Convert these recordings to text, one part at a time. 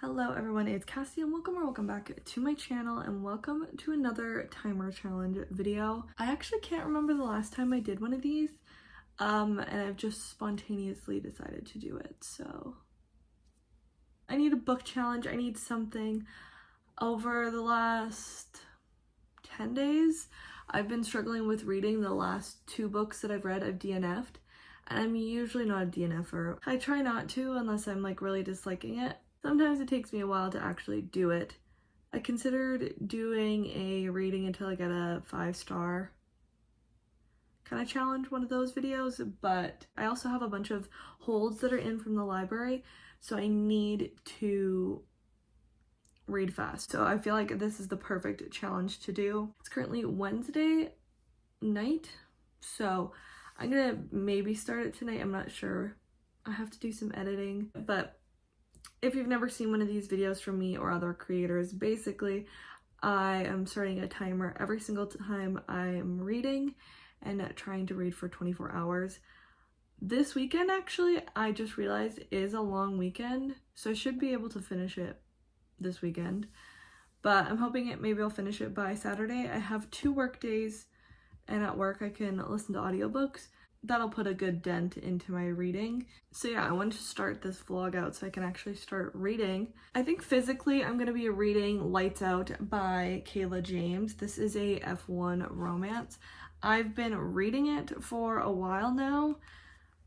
Hello everyone, it's Cassie and welcome back to my channel and welcome to another timer challenge video. I actually can't remember the last time I did one of these and I've just spontaneously decided to do it. So I need a book challenge. I need something. Over the last 10 days I've been struggling with reading. The last two books that I've read I've DNF'd, and I'm usually not a DNFer. I try not to unless I'm like really disliking it. Sometimes it takes me a while to actually do it. I considered doing a reading until I get a 5-star kind of challenge, one of those videos, but I also have a bunch of holds that are in from the library, so I need to read fast. So I feel like this is the perfect challenge to do. It's currently Wednesday night, so I'm gonna maybe start it tonight. I'm not sure. I have to do some editing, but if you've never seen one of these videos from me or other creators, basically I am starting a timer every single time I am reading and trying to read for 24 hours. This weekend, actually, I just realized is a long weekend, so I should be able to finish it this weekend. But I'm hoping maybe I'll finish it by Saturday. I have 2 work days, and at work I can listen to audiobooks. That'll put a good dent into my reading. So yeah, I wanted to start this vlog out so I can actually start reading. I think physically I'm gonna be reading Lights Out by Kayla James. This is a F1 romance. I've been reading it for a while now.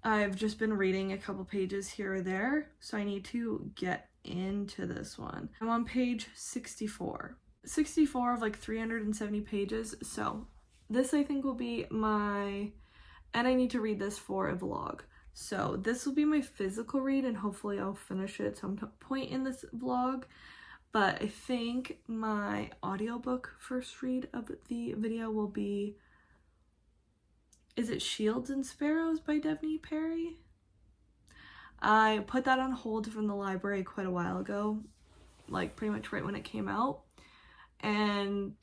I've just been reading a couple pages here or there, so I need to get into this one. I'm on page 64. 64 of like 370 pages, so this I think will be my... And I need to read this for a vlog. So this will be my physical read and hopefully I'll finish it some point in this vlog. But I think my audiobook first read of the video will be, is it Shields and Sparrows by Devney Perry? I put that on hold from the library quite a while ago, like pretty much right when it came out. And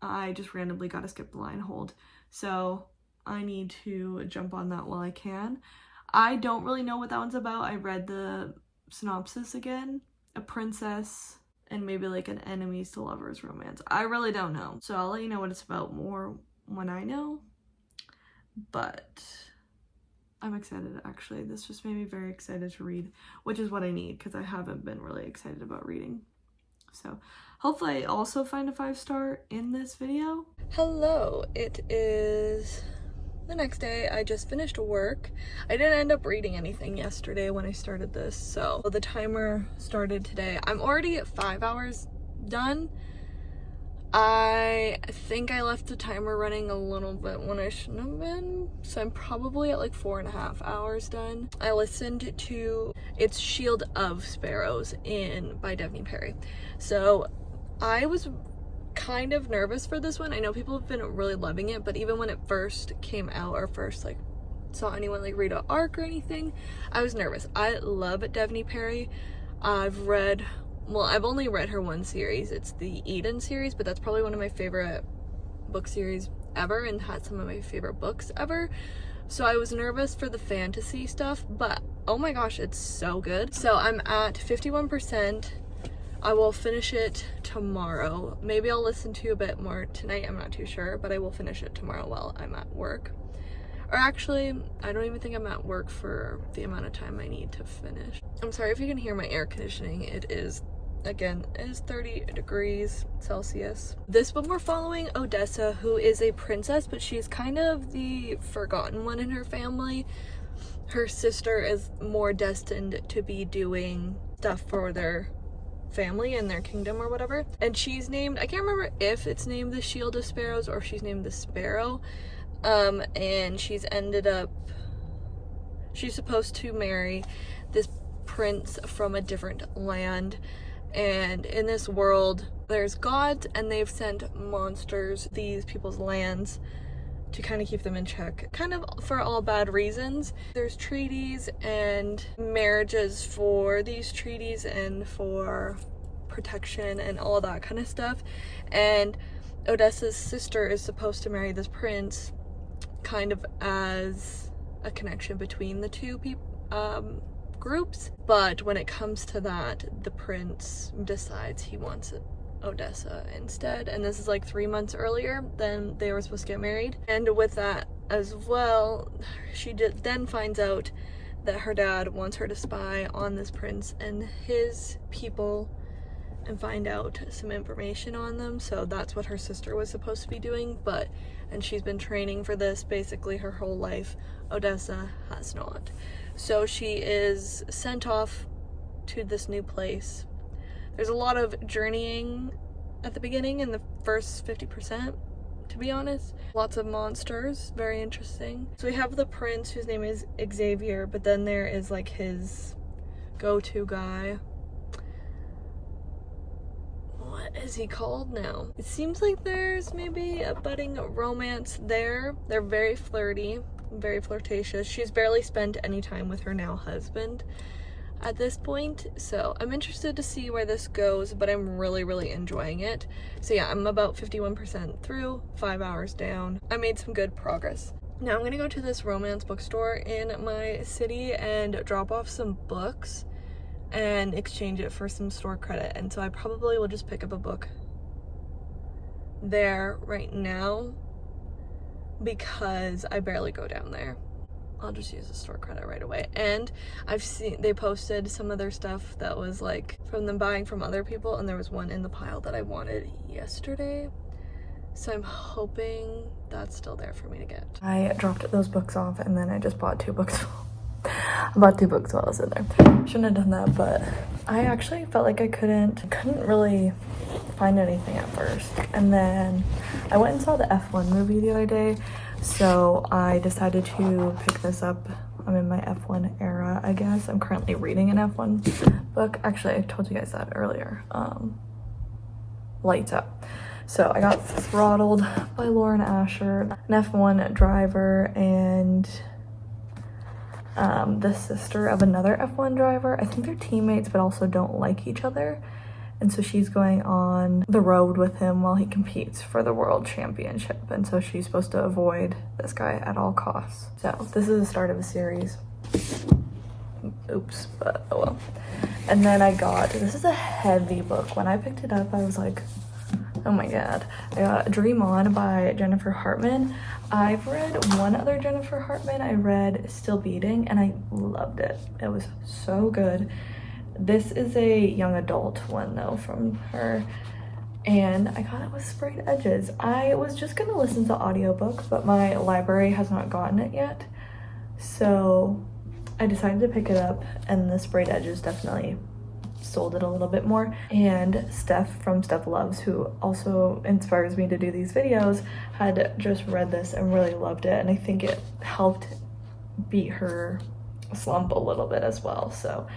I just randomly got a skip the line hold. So I need to jump on that while I can. I don't really know what that one's about. I read the synopsis again. A princess and maybe like an enemies to lovers romance. I really don't know. So I'll let you know what it's about more when I know. But I'm excited actually. This just made me very excited to read, which is what I need because I haven't been really excited about reading. So hopefully I also find a 5-star in this video. Hello, it is the next day. I just finished work. I didn't end up reading anything yesterday when I started this, so the timer started today. I'm already at 5 hours done. I think I left the timer running a little bit when I shouldn't have been, so I'm probably at like 4.5 hours done. I listened to It's Shield of Sparrows by Devney Perry. So I was kind of nervous for this one. I know people have been really loving it, but even when it first came out or first like saw anyone like read an arc or anything, I was nervous. I love Devney Perry. I've only read her one series. It's the Eden series, but that's probably one of my favorite book series ever and had some of my favorite books ever. So I was nervous for the fantasy stuff, but oh my gosh, it's so good. So I'm at 51%. I will finish it tomorrow. Maybe I'll listen to a bit more tonight, I'm not too sure, but I will finish it tomorrow while I'm at work. Or actually, I don't even think I'm at work for the amount of time I need to finish. I'm sorry if you can hear my air conditioning. It is 30 degrees Celsius. This book we're following Odessa, who is a princess, but she's kind of the forgotten one in her family. Her sister is more destined to be doing stuff for their family and their kingdom or whatever, and she's named, I can't remember if it's named the Shield of Sparrows or if she's named the Sparrow, and she's supposed to marry this prince from a different land, and in this world there's gods and they've sent monsters these people's lands to kind of keep them in check, kind of for all bad reasons. There's treaties and marriages for these treaties and for protection and all that kind of stuff, and Odessa's sister is supposed to marry this prince kind of as a connection between the two groups, but when it comes to that, the prince decides he wants Odessa instead, and this is like 3 months earlier than they were supposed to get married. And with that as well, she then finds out that her dad wants her to spy on this prince and his people and find out some information on them. So that's what her sister was supposed to be doing, and she's been training for this basically her whole life. Odessa has not. So she is sent off to this new place. There's a lot of journeying at the beginning in the first 50%, to be honest. Lots of monsters, very interesting. So we have the prince, whose name is Xavier, but then there is like his go-to guy. What is he called now? It seems like there's maybe a budding romance there. They're very flirty, very flirtatious. She's barely spent any time with her now husband at this point, so I'm interested to see where this goes, but I'm really enjoying it. So yeah, I'm about 51% through, 5 hours down. I made some good progress. Now I'm gonna go to this romance bookstore in my city and drop off some books and exchange it for some store credit, and so I probably will just pick up a book there right now because I barely go down there. I'll just use the store credit right away. And I've seen they posted some of their stuff that was like from them buying from other people, and there was one in the pile that I wanted yesterday, so I'm hoping that's still there for me to get. I dropped those books off and then I just bought 2 books. I bought 2 books while I was in there. Shouldn't have done that, but I actually felt like I couldn't really find anything at first. And then I went and saw the F1 movie the other day, so I decided to pick this up. I'm in my F1 era, I guess. I'm currently reading an F1 book. Actually, I told you guys that earlier. Lights Up. So I got Throttled by Lauren Asher, an F1 driver, and the sister of another F1 driver. I think they're teammates but also don't like each other, and so she's going on the road with him while he competes for the world championship, and so she's supposed to avoid this guy at all costs. So this is the start of a series. Oops, but oh well. And then this is a heavy book. When I picked it up, I was like, oh my god. I got Dream On by Jennifer Hartman. I've read one other Jennifer Hartman. I read Still Beating, and I loved it. It was so good. This is a young adult one though from her, and I got it with sprayed edges. I was just gonna listen to the audiobook, but my library has not gotten it yet, so I decided to pick it up, and the sprayed edges definitely sold it a little bit more. And Steph from Steph Loves, who also inspires me to do these videos, had just read this and really loved it, and I think it helped beat her slump a little bit as well. So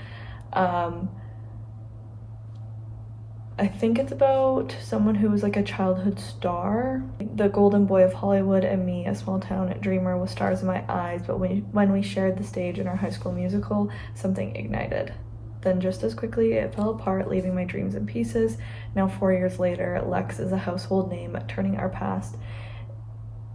I think it's about someone who was like a childhood star. The golden boy of Hollywood and me, a small town dreamer with stars in my eyes, but when we shared the stage in our high school musical, something ignited. Then just as quickly, it fell apart, leaving my dreams in pieces. Now 4 years later, Lex is a household name, turning our past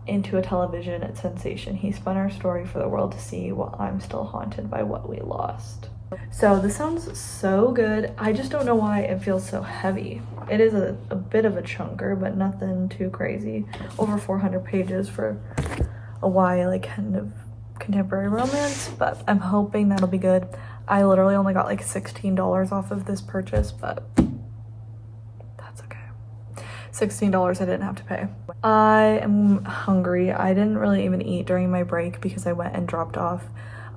into a television sensation. He spun our story for the world to see, while I'm still haunted by what we lost. So this sounds so good. I just don't know why it feels so heavy. It is a bit of a chunker, but nothing too crazy. Over 400 pages for a YA kind of contemporary romance, but I'm hoping that'll be good. I literally only got like $16 off of this purchase, but that's okay. $16 I didn't have to pay. I am hungry. I didn't really even eat during my break because I went and dropped off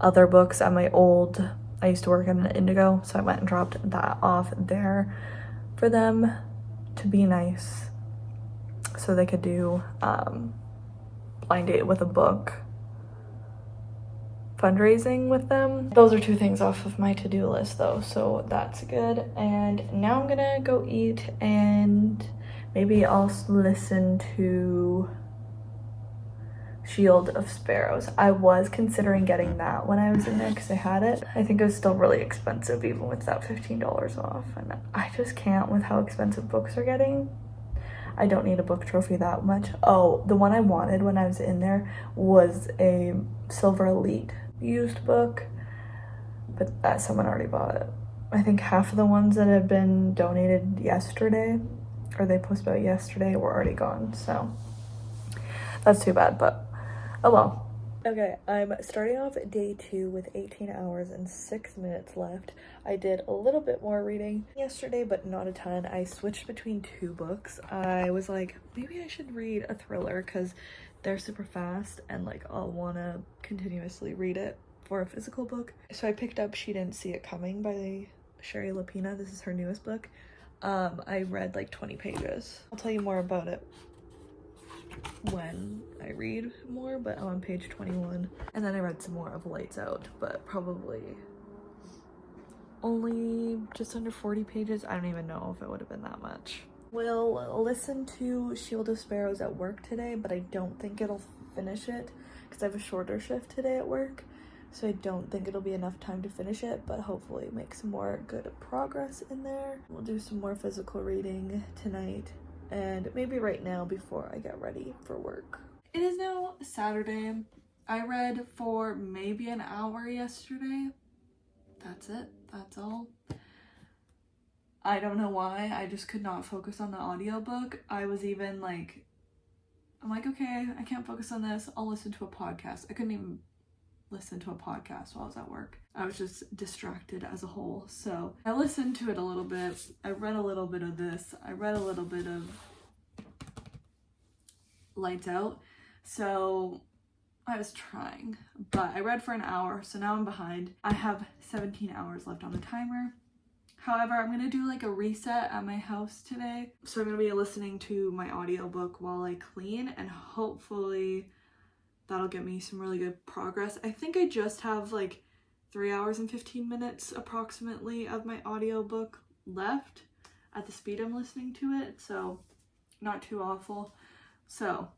other books at I used to work at an Indigo, so I went and dropped that off there for them to be nice, so they could do blind date with a book fundraising with them. Those are 2 things off of my to-do list though, so that's good. And now I'm gonna go eat, and maybe I'll listen to Shield of Sparrows. I was considering getting that when I was in there because I had it. I think it was still really expensive even with that $15 off, and I just can't with how expensive books are getting. I don't need a book trophy that much. Oh, the one I wanted when I was in there was a Silver Elite used book, but someone already bought it. I think half of the ones that have been donated yesterday, or they posted about yesterday, were already gone, so that's too bad, but oh well. Okay, I'm starting off day 2 with 18 hours and 6 minutes left. I did a little bit more reading yesterday, but not a ton. I switched between 2 books. I was like, maybe I should read a thriller because they're super fast and like I'll want to continuously read it for a physical book. So I picked up She Didn't See It Coming by Shari Lapena. This is her newest book. I read like 20 pages. I'll tell you more about it when I read more, but I'm on page 21. And then I read some more of Lights Out, but probably only just under 40 pages. I don't even know if it would have been that much. We'll listen to Shield of Sparrows at work today, but I don't think it'll finish it because I have a shorter shift today at work. So I don't think it'll be enough time to finish it, but hopefully make some more good progress in there. We'll do some more physical reading tonight and maybe right now before I get ready for work. It is now Saturday. I read for maybe an hour yesterday. That's it. That's all. I don't know why. I just could not focus on the audiobook. I was even like, I'm like, okay, I can't focus on this. I'll listen to a podcast. I couldn't even listen to a podcast while I was at work. I was just distracted as a whole. So I listened to it a little bit. I read a little bit of this. I read a little bit of Lights Out. So I was trying, but I read for an hour. So now I'm behind. I have 17 hours left on the timer. However, I'm going to do like a reset at my house today. So I'm going to be listening to my audiobook while I clean, and hopefully that'll get me some really good progress. I think I just have like 3 hours and 15 minutes approximately of my audiobook left at the speed I'm listening to it, so not too awful. So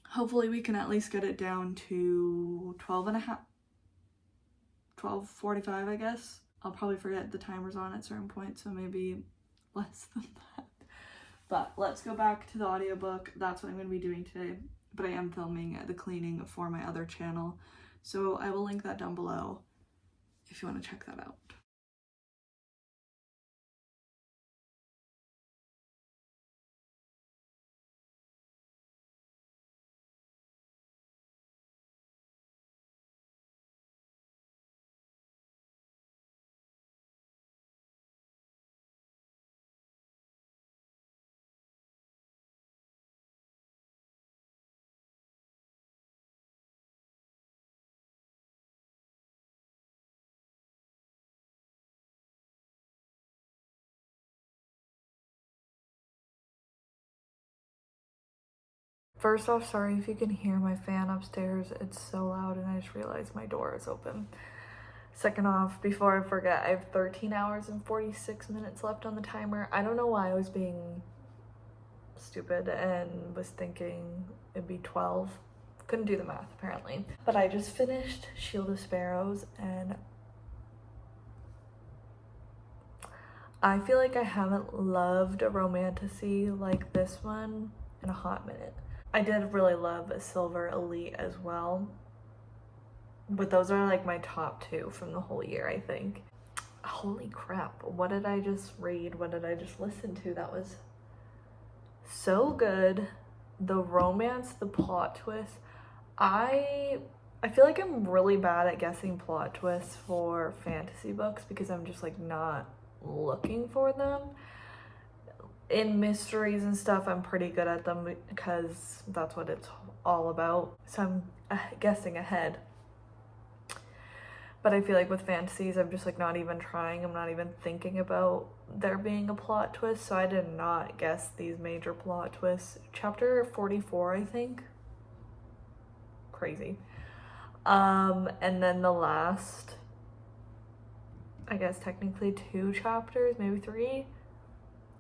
hopefully we can at least get it down to 12:45, I guess. I'll probably forget the timer's on at certain points, so maybe less than that. But let's go back to the audiobook. That's what I'm going to be doing today. But I am filming the cleaning for my other channel, so I will link that down below if you want to check that out. First off, sorry if you can hear my fan upstairs. It's so loud and I just realized my door is open. Second off, before I forget, I have 13 hours and 46 minutes left on the timer. I don't know why I was being stupid and was thinking it'd be 12. Couldn't do the math apparently. But I just finished Shield of Sparrows and I feel like I haven't loved a romantasy like this one in a hot minute. I did really love Silver Elite as well, but those are like my top 2 from the whole year, I think. Holy crap, what did I just read? What did I just listen to? That was so good. The romance, the plot twist. I feel like I'm really bad at guessing plot twists for fantasy books because I'm just like not looking for them. In mysteries and stuff, I'm pretty good at them because that's what it's all about. So I'm guessing ahead. But I feel like with fantasies, I'm just like not even trying. I'm not even thinking about there being a plot twist. So I did not guess these major plot twists. Chapter 44, I think. Crazy. And then the last, I guess technically 2 chapters, maybe 3.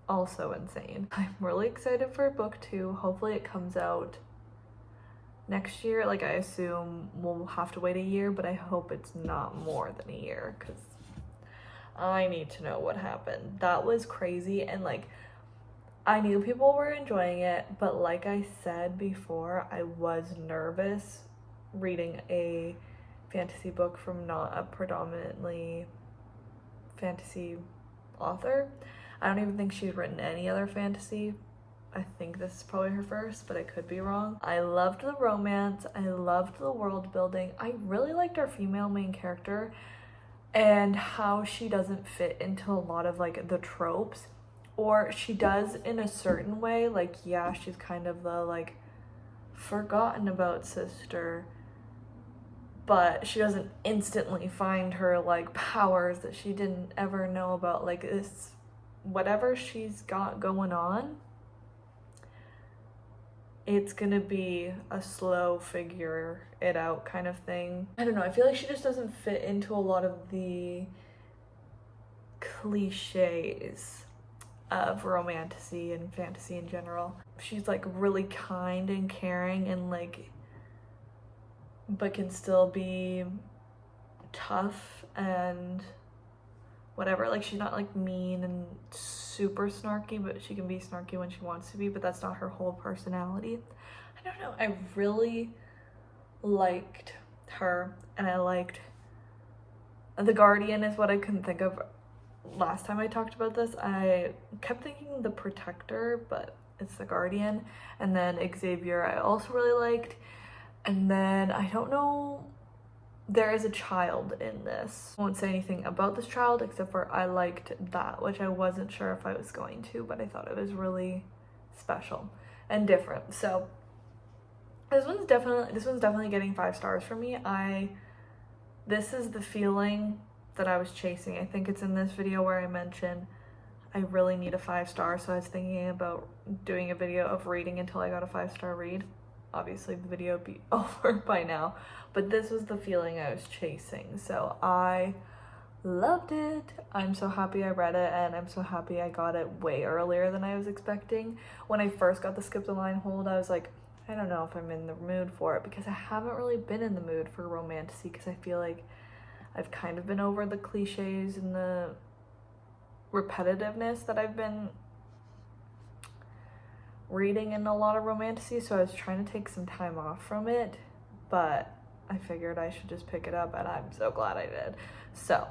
Also insane. I'm really excited for book 2. Hopefully it comes out next year. Like I assume we'll have to wait a year, but I hope it's not more than a year because I need to know what happened. That was crazy, and like I knew people were enjoying it, but like I said before, I was nervous reading a fantasy book from not a predominantly fantasy author. I don't even think she's written any other fantasy. I think this is probably her first, but I could be wrong. I loved the romance. I loved the world building. I really liked our female main character and how she doesn't fit into a lot of like the tropes, or she does in a certain way. Like, yeah, she's kind of the like forgotten about sister, but she doesn't instantly find her like powers that she didn't ever know about. Like, this, whatever she's got going on, it's gonna be a slow figure it out kind of thing. I don't know, I feel like she just doesn't fit into a lot of the cliches of romantasy and fantasy in general. She's like really kind and caring and like, but can still be tough and whatever. Like, she's not like mean and super snarky, but she can be snarky when she wants to be, but that's not her whole personality. I don't know, I really liked her, and I liked The Guardian is what I couldn't think of last time I talked about this. I kept thinking The Protector, but it's The Guardian. And then Xavier I also really liked. And then I don't know, there is a child in this. I won't say anything about this child except for I liked that, which I wasn't sure if I was going to, but I thought it was really special and different. So this one's definitely getting 5 stars for me. This is the feeling that I was chasing. I think it's in this video where I mentioned I really need a 5 star, so I was thinking about doing a video of reading until I got a 5-star read. Obviously the video would be over by now, but this was the feeling I was chasing, so I loved it. I'm so happy I read it, and I'm so happy I got it way earlier than I was expecting. When I first got the Skip the Line hold, I was like, I don't know if I'm in the mood for it, because I haven't really been in the mood for romantasy, because I feel like I've kind of been over the cliches and the repetitiveness that I've been reading in a lot of romantasy, so I was trying to take some time off from it, but I figured I should just pick it up, and I'm so glad I did. So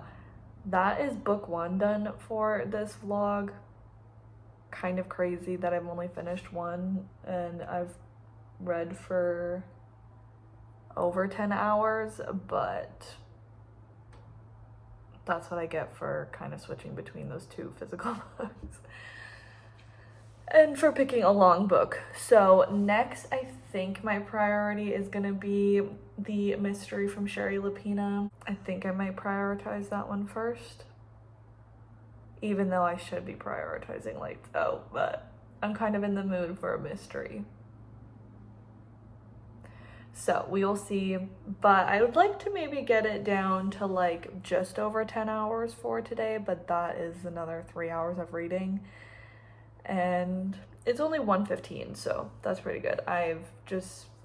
that is book 1 done for this vlog. Kind of crazy that I've only finished 1 and I've read for over 10 hours, but that's what I get for kind of switching between those 2 physical books. And for picking a long book. So next, I think my priority is gonna be The Mystery from Sherry Lapina. I think I might prioritize that one first, even though I should be prioritizing Lights Out, but I'm kind of in the mood for a mystery. So we will see, but I would like to maybe get it down to like just over 10 hours for today, but that is another 3 hours of reading. And it's only 1:15, so that's pretty good.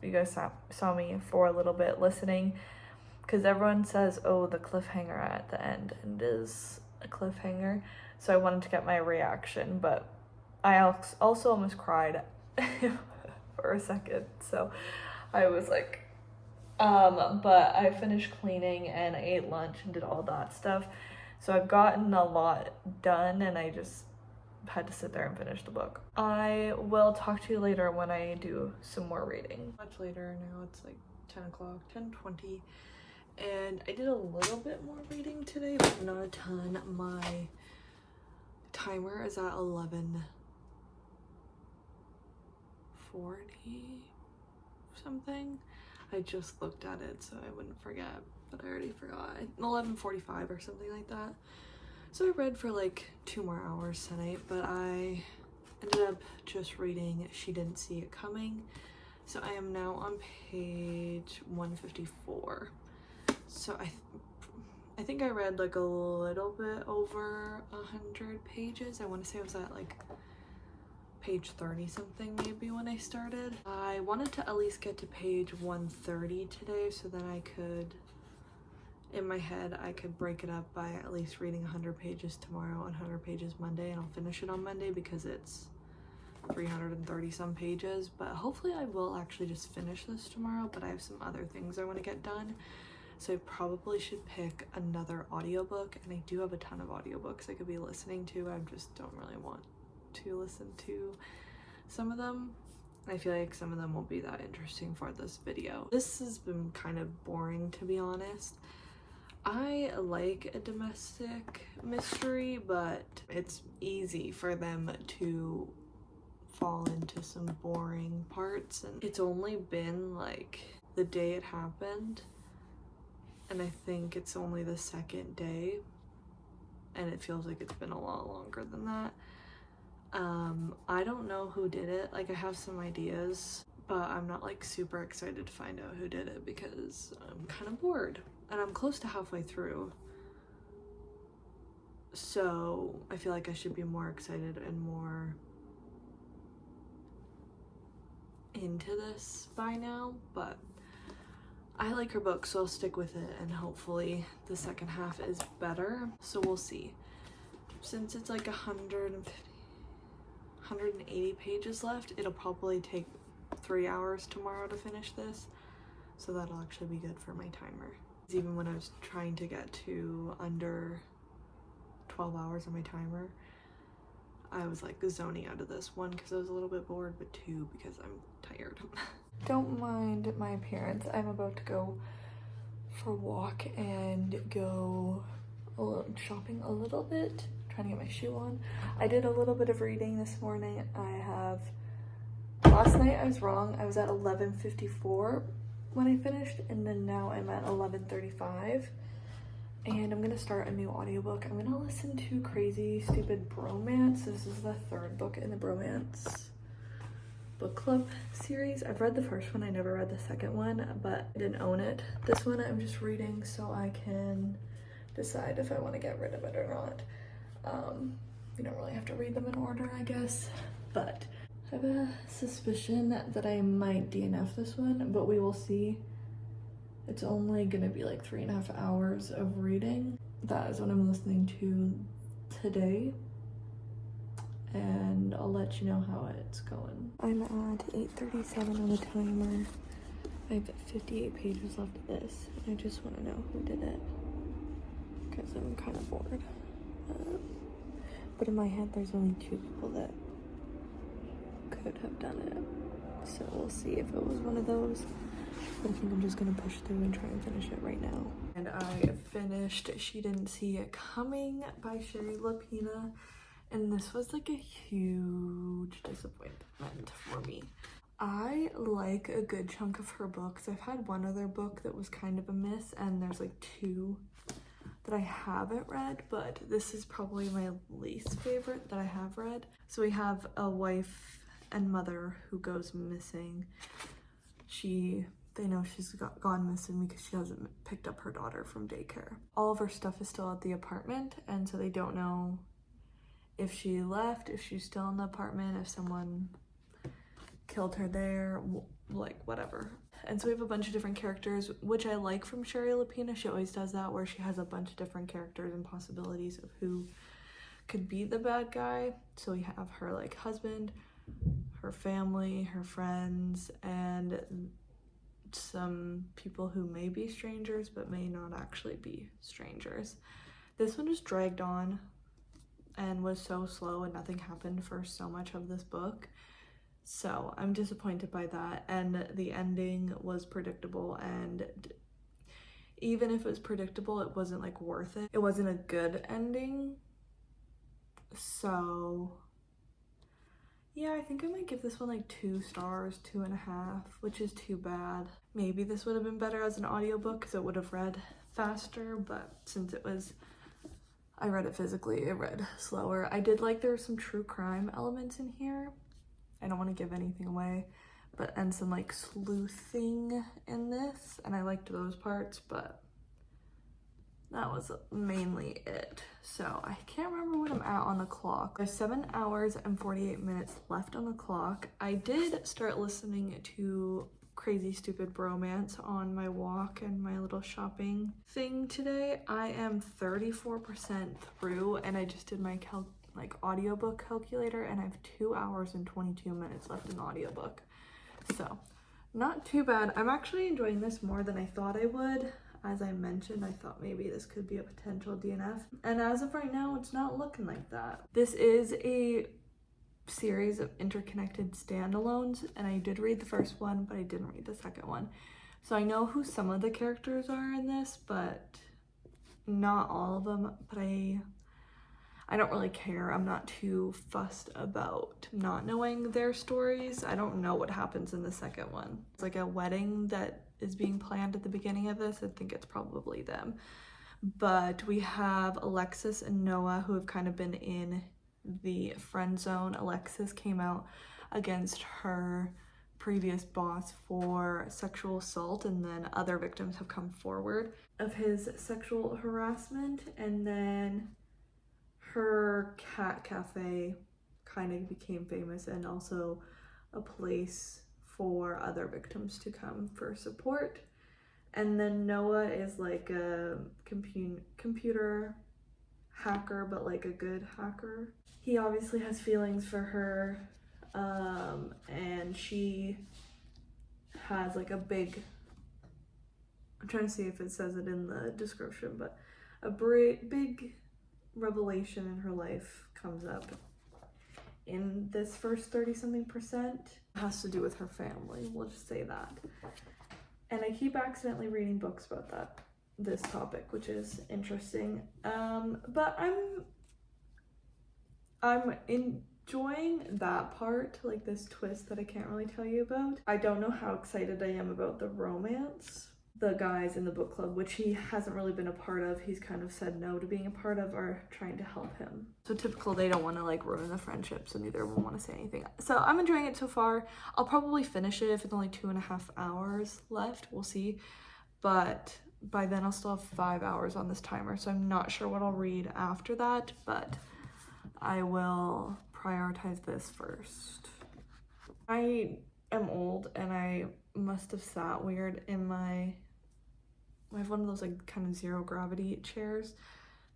You guys saw me for a little bit listening, because everyone says, oh, the cliffhanger at the end, and it is a cliffhanger, so I wanted to get my reaction, but I also almost cried for a second, so I was like, but I finished cleaning and I ate lunch and did all that stuff, so I've gotten a lot done, and I just had to sit there and finish the book. I will talk to you later when I do some more reading. Much later now, it's like 10 o'clock, 10:20, and I did a little bit more reading today, but not a ton. My timer is at 11:40 something. I just looked at it so I wouldn't forget, but I already forgot. 11:45 or something like that. So I read for like 2 more hours tonight, but I ended up just reading She Didn't See It Coming. So I am now on page 154. So I think I read like a little bit over 100 pages. I want to say I was at like page 30 something maybe when I started. I wanted to at least get to page 130 today, so then I could, in my head, I could break it up by at least reading 100 pages tomorrow and 100 pages Monday, and I'll finish it on Monday because it's 330 some pages. But hopefully I will actually just finish this tomorrow, but I have some other things I want to get done. so I probably should pick another audiobook, and I do have a ton of audiobooks I could be listening to. I just don't really want to listen to some of them. I feel like some of them won't be that interesting for this video. This has been kind of boring, to be honest. I like a domestic mystery, but it's easy for them to fall into some boring parts, and it's only been like the day it happened, and I think it's only the second day, and it feels like it's been a lot longer than that. I don't know who did it. Like, I have some ideas, but I'm not like super excited to find out who did it because I'm kind of bored, and I'm close to halfway through, so I feel like I should be more excited and more into this by now. But I like her book, so I'll stick with it, and hopefully the second half is better, so we'll see. Since it's like 180 pages left, it'll probably take 3 hours tomorrow to finish this, so that'll actually be good for my timer. Even when I was trying to get to under 12 hours on my timer, I was like zoning out of this, one because I was a little bit bored, but two because I'm tired. Don't mind my appearance. I'm about to go for a walk and go shopping a little bit, trying to get my shoe on. I did a little bit of reading this morning. Last night I was wrong. I was at 11:54 when I finished, and then now I'm at 11:35. And I'm gonna start a new audiobook. I'm gonna listen to Crazy Stupid Bromance. This is the third book in the Bromance book club series. I've read the first one, I never read the second one, but I didn't own it. This one I'm just reading so I can decide if I want to get rid of it or not. You don't really have to read them in order, I guess, but I have a suspicion that I might DNF this one, but we will see. It's only gonna be like 3.5 hours of reading. That is what I'm listening to today, and I'll let you know how it's going. I'm at 8:37 on the timer. I have 58 pages left of this, and I just want to know who did it because I'm kind of bored. But in my head, there's only 2 people that could have done it, so we'll see if it was one of those. But I think I'm just gonna push through and try and finish it right now. And I finished She Didn't See It Coming by Shari Lapena, and this was like a huge disappointment for me. I like a good chunk of her books. I've had one other book that was kind of a miss, and there's like 2 that I haven't read, but this is probably my least favorite that I have read. So we have a wife and mother who goes missing. They know she's gone missing because she hasn't picked up her daughter from daycare. All of her stuff is still at the apartment, and so they don't know if she left, if she's still in the apartment, if someone killed her there, like whatever. And so we have a bunch of different characters, which I like from Shari Lapena. She always does that, where she has a bunch of different characters and possibilities of who could be the bad guy. So we have her like husband, her family, her friends, and some people who may be strangers but may not actually be strangers. This one just dragged on and was so slow, and nothing happened for so much of this book. So I'm disappointed by that, and the ending was predictable, and even if it was predictable, it wasn't like worth it. It wasn't a good ending. So yeah, I think I might give this one like 2 stars, 2.5, which is too bad. Maybe this would have been better as an audiobook because it would have read faster, but since I read it physically, it read slower. I did like there were some true crime elements in here. I don't want to give anything away, and some like sleuthing in this, and I liked those parts, but that was mainly it. So I can't remember what I'm at on the clock. There's 7 hours and 48 minutes left on the clock. I did start listening to Crazy Stupid Bromance on my walk and my little shopping thing today. I am 34% through, and I just did my audiobook calculator, and I have 2 hours and 22 minutes left in the audiobook. So not too bad. I'm actually enjoying this more than I thought I would. as I mentioned, I thought maybe this could be a potential DNF. And as of right now, it's not looking like that. This is a series of interconnected standalones, and I did read the first one, but I didn't read the second one. So I know who some of the characters are in this, but not all of them. But I don't really care. I'm not too fussed about not knowing their stories. I don't know what happens in the second one. It's like a wedding that is being planned at the beginning of this. I think it's probably them. But we have Alexis and Noah, who have kind of been in the friend zone. Alexis came out against her previous boss for sexual assault, and then other victims have come forward of his sexual harassment. And then her cat cafe kind of became famous, and also a place for other victims to come for support. And then Noah is like a computer hacker, but like a good hacker. He obviously has feelings for her, and she has like a big, I'm trying to see if it says it in the description, but a big revelation in her life comes up in this first 30-something%. It has to do with her family, we'll just say that. And I keep accidentally reading books about this topic, which is interesting. But I'm enjoying that part, like this twist that I can't really tell you about. I don't know how excited I am about the romance. The guys in the book club, which he hasn't really been a part of, he's kind of said no to being a part of, are trying to help him. So typical, they don't want to like ruin the friendship, so neither of them want to say anything. So I'm enjoying it so far. I'll probably finish it if it's only 2.5 hours left, we'll see. But by then I'll still have 5 hours on this timer, so I'm not sure what I'll read after that, but I will prioritize this first. I am old, and I must have sat weird in I have one of those like kind of zero gravity chairs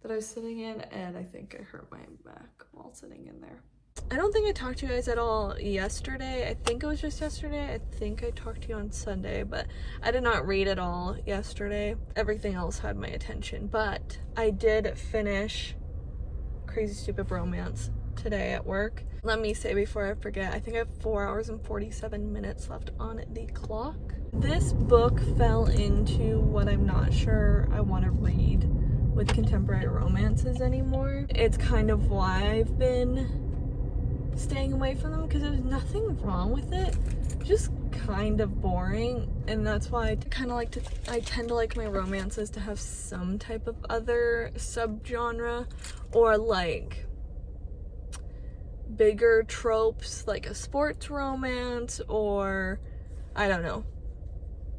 that I was sitting in, and I think I hurt my back while sitting in there. I don't think I talked to you guys at all yesterday. I think it was just yesterday. I think I talked to you on Sunday, but I did not read at all yesterday. Everything else had my attention, but I did finish Crazy Stupid Romance today at work. Let me say before I forget, I think I have 4 hours and 47 minutes left on the clock. This book fell into what I'm not sure I want to read with contemporary romances anymore. It's kind of why I've been staying away from them, because there's nothing wrong with it, just kind of boring. And that's why I tend to like my romances to have some type of other subgenre, or like bigger tropes, like a sports romance, or I don't know,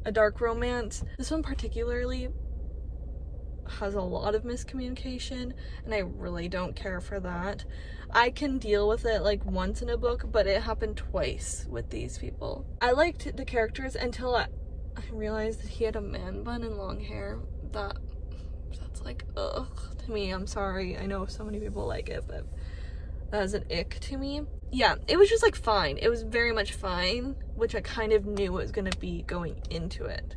a dark romance. This one particularly has a lot of miscommunication, and I really don't care for that. I can deal with it like once in a book, but it happened twice with these people. I liked the characters until I realized that he had a man bun and long hair. That's like ugh to me. I'm sorry, I know so many people like it, but that is an ick to me. Yeah, it was just like fine. It was very much fine, which I kind of knew it was gonna be going into it.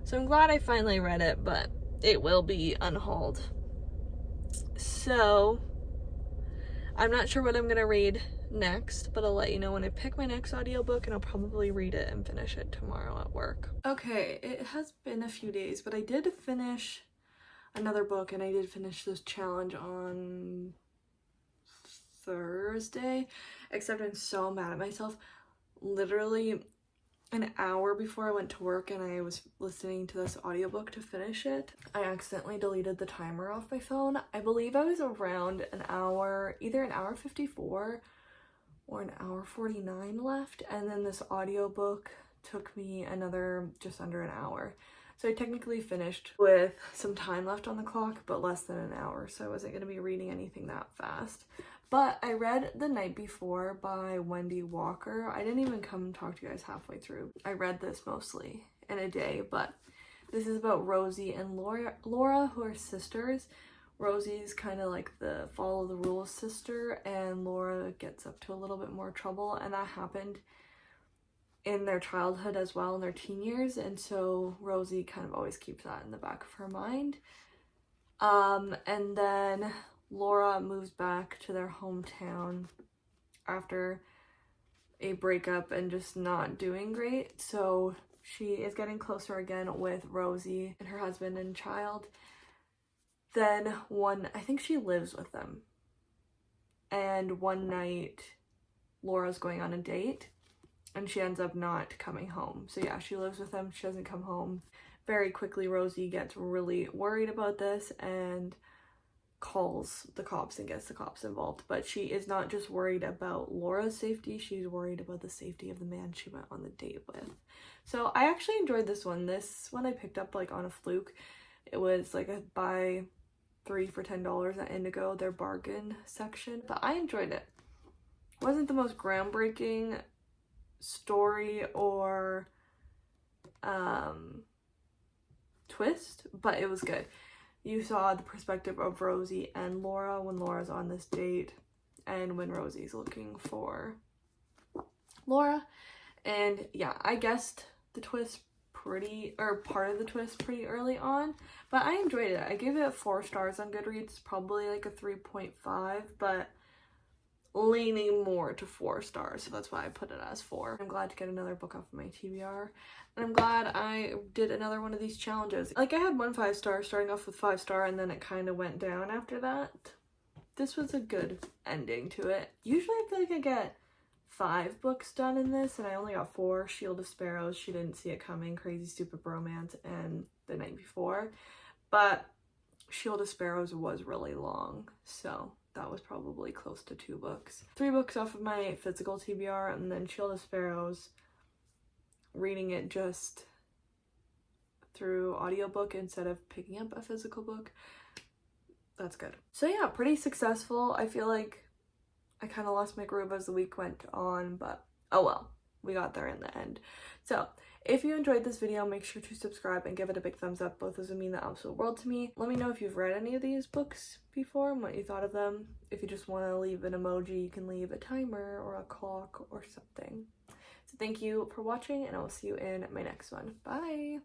So I'm glad I finally read it, but it will be unhauled. So I'm not sure what I'm gonna read next, but I'll let you know when I pick my next audiobook, and I'll probably read it and finish it tomorrow at work. Okay, it has been a few days, but I did finish another book, and I did finish this challenge on Thursday, except I'm so mad at myself. Literally an hour before I went to work and I was listening to this audiobook to finish it, I accidentally deleted the timer off my phone. I believe I was around an hour, either an hour 54 or an hour 49 left, and then this audiobook took me another just under an hour. So I technically finished with some time left on the clock, but less than an hour, so I wasn't going to be reading anything that fast. But I read The Night Before by Wendy Walker. I didn't even come and talk to you guys halfway through. I read this mostly in a day, but this is about Rosie and Laura, who are sisters. Rosie's kind of like the follow the rules sister, and Laura gets up to a little bit more trouble, and that happened in their childhood as well, in their teen years, and so Rosie kind of always keeps that in the back of her mind. And then Laura moves back to their hometown after a breakup and just not doing great, so she is getting closer again with Rosie and her husband and child. Then I think she lives with them, and one night Laura's going on a date and she ends up not coming home. So yeah, she lives with them, she doesn't come home. Very quickly Rosie gets really worried about this and calls the cops and gets the cops involved. But she is not just worried about Laura's safety, she's worried about the safety of the man she went on the date with. So I actually enjoyed this one. This one I picked up like on a fluke. It was like a buy 3 for $10 at Indigo, their bargain section, but I enjoyed it. It wasn't the most groundbreaking story or twist, but it was good. You saw the perspective of Rosie and Laura when Laura's on this date and when Rosie's looking for Laura. And yeah, I guessed the twist part of the twist pretty early on, but I enjoyed it. I gave it 4 stars on Goodreads, probably like a 3.5, but leaning more to 4 stars, so that's why I put it as 4. I'm glad to get another book off of my TBR, and I'm glad I did another one of these challenges. Like, I had 1 5-star, starting off with 5-star, and then it kind of went down after that. This was a good ending to it. Usually I feel like I get 5 books done in this, and I only got 4. Shield of Sparrows, She Didn't See It Coming, Crazy Stupid Bromance, and The Night Before. But Shield of Sparrows was really long, so that was probably close to 2 books. 3 books off of my physical TBR, and then Shield of Sparrows, reading it just through audiobook instead of picking up a physical book. That's good. So yeah, pretty successful. I feel like I kind of lost my groove as the week went on, but oh well, we got there in the end. So if you enjoyed this video, make sure to subscribe and give it a big thumbs up. Both those would mean the absolute world to me. Let me know if you've read any of these books before and what you thought of them. If you just want to leave an emoji, you can leave a timer or a clock or something. So thank you for watching, and I will see you in my next one. Bye!